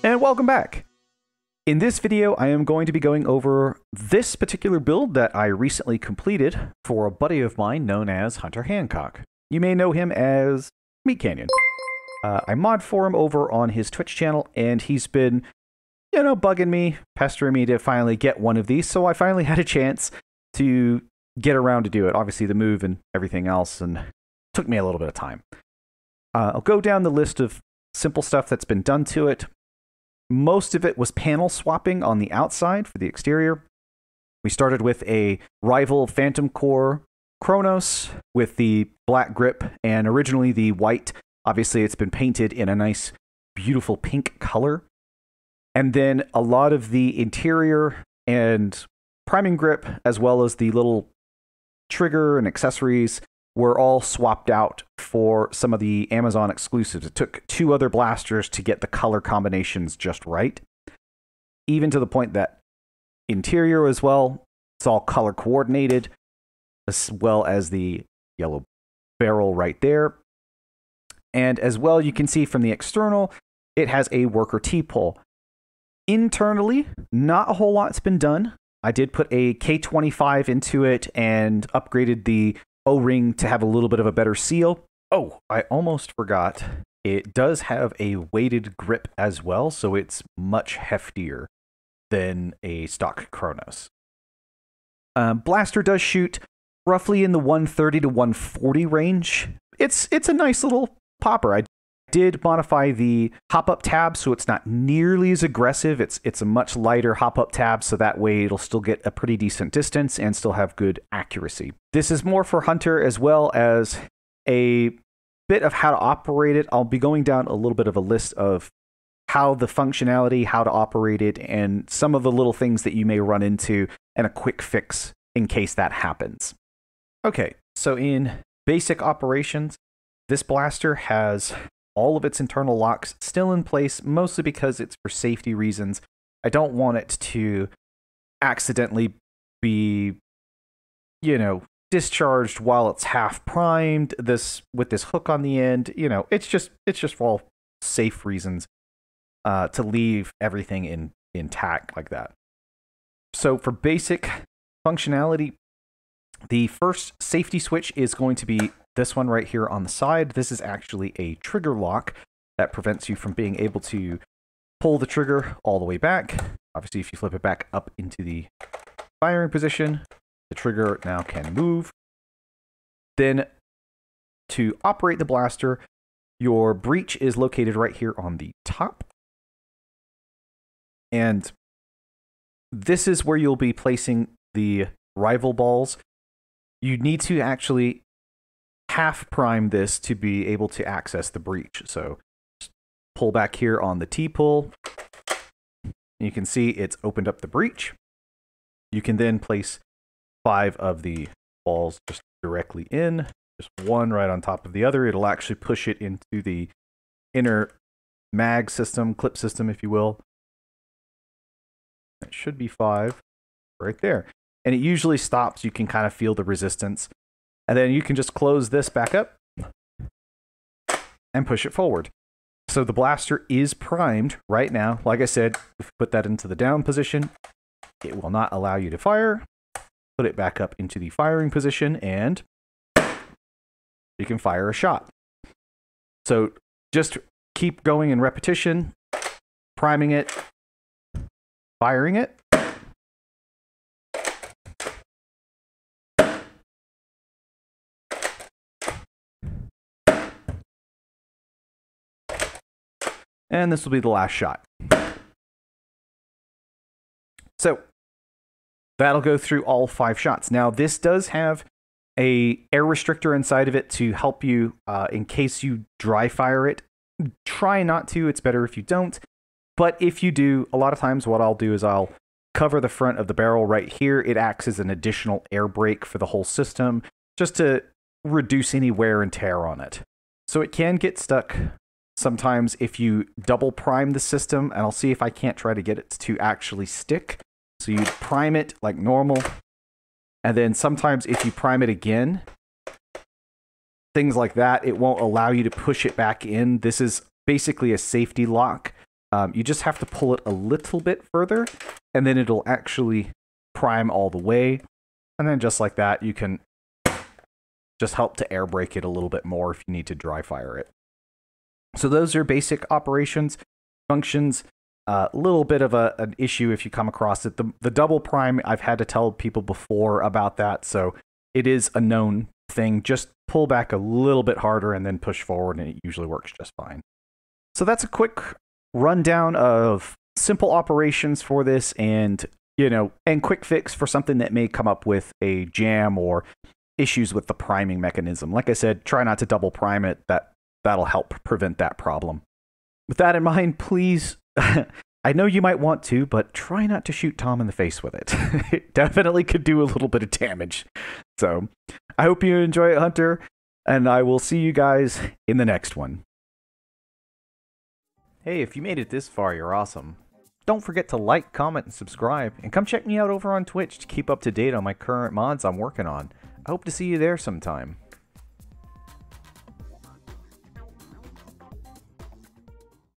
And welcome back. In this video, I am going to be going over this particular build that I recently completed for a buddy of mine known as Hunter Hancock. You may know him as Meat Canyon. I mod for him over on his Twitch channel, and he's been, bugging me, pestering me to finally get one of these, so I finally had a chance to get around to do it. Obviously, the move and everything else, and it took me a little bit of time. I'll go down the list of simple stuff that's been done to it. Most of it was panel swapping on the outside for the exterior. We started with a rival Phantom Core Kronos with the black grip and originally the white. Obviously, it's been painted in a nice, beautiful pink color. And then a lot of the interior and priming grip, as well as the little trigger and accessories, were all swapped out for some of the Amazon exclusives. It took 2 other blasters to get the color combinations just right. Even to the point that interior as well, it's all color coordinated, as well as the yellow barrel right there. And as well, you can see from the external, it has a worker T-pull. Internally, not a whole lot's been done. I did put a K25 into it and upgraded the O-ring to have a little bit of a better seal. Oh, I almost forgot. It does have a weighted grip as well, so it's much heftier than a stock Kronos. Blaster does shoot roughly in the 130 to 140 range. It's a nice little popper. I did modify the hop-up tab so it's not nearly as aggressive. It's a much lighter hop-up tab, so that way it'll still get a pretty decent distance and still have good accuracy. This is more for Hunter as well as a bit of how to operate it. I'll be going down a little bit of a list of how the functionality, how to operate it, and some of the little things that you may run into, and a quick fix in case that happens. Okay, so in basic operations, this blaster has all of its internal locks still in place, mostly because it's for safety reasons. I don't want it to accidentally be, discharged while it's half primed. With this hook on the end, it's just for all safe reasons to leave everything intact like that. So for basic functionality, the first safety switch is going to be this one right here on the side. This is actually a trigger lock that prevents you from being able to pull the trigger all the way back. Obviously, if you flip it back up into the firing position, the trigger now can move. Then to operate the blaster, your breech is located right here on the top. And this is where you'll be placing the rival balls. You need to actually half prime this to be able to access the breech. So just pull back here on the T-pull. You can see it's opened up the breech. You can then place 5 of the balls just directly in, just one right on top of the other. It'll actually push it into the inner mag system, clip system, if you will. That should be 5 right there. And it usually stops. You can kind of feel the resistance. And then you can just close this back up and push it forward. So the blaster is primed right now. Like I said, if you put that into the down position, it will not allow you to fire. Put it back up into the firing position, and you can fire a shot. So just keep going in repetition, priming it, firing it. And this will be the last shot. So that'll go through all 5 shots. Now, this does have a air restrictor inside of it to help you in case you dry fire it. Try not to. It's better if you don't. But if you do, a lot of times what I'll do is I'll cover the front of the barrel right here. It acts as an additional air brake for the whole system, just to reduce any wear and tear on it. So it can get stuck sometimes if you double prime the system, and I'll see if I can't try to get it to actually stick. So you prime it like normal, and then sometimes if you prime it again, things like that, it won't allow you to push it back in. This is basically a safety lock You just have to pull it a little bit further, and then it'll actually prime all the way. And then just like that, you can just help to air brake it a little bit more if you need to dry fire it. So those are basic operations, functions. A little bit of an issue if you come across it. The double prime, I've had to tell people before about that, so it is a known thing. Just pull back a little bit harder and then push forward, and it usually works just fine. So that's a quick rundown of simple operations for this, and quick fix for something that may come up with a jam or issues with the priming mechanism. Like I said, try not to double prime it. That'll help prevent that problem. With that in mind, please, I know you might want to, but try not to shoot Tom in the face with it. It definitely could do a little bit of damage. So I hope you enjoy it, Hunter, and I will see you guys in the next one. Hey, if you made it this far, you're awesome. Don't forget to like, comment, and subscribe, and come check me out over on Twitch to keep up to date on my current mods I'm working on. I hope to see you there sometime.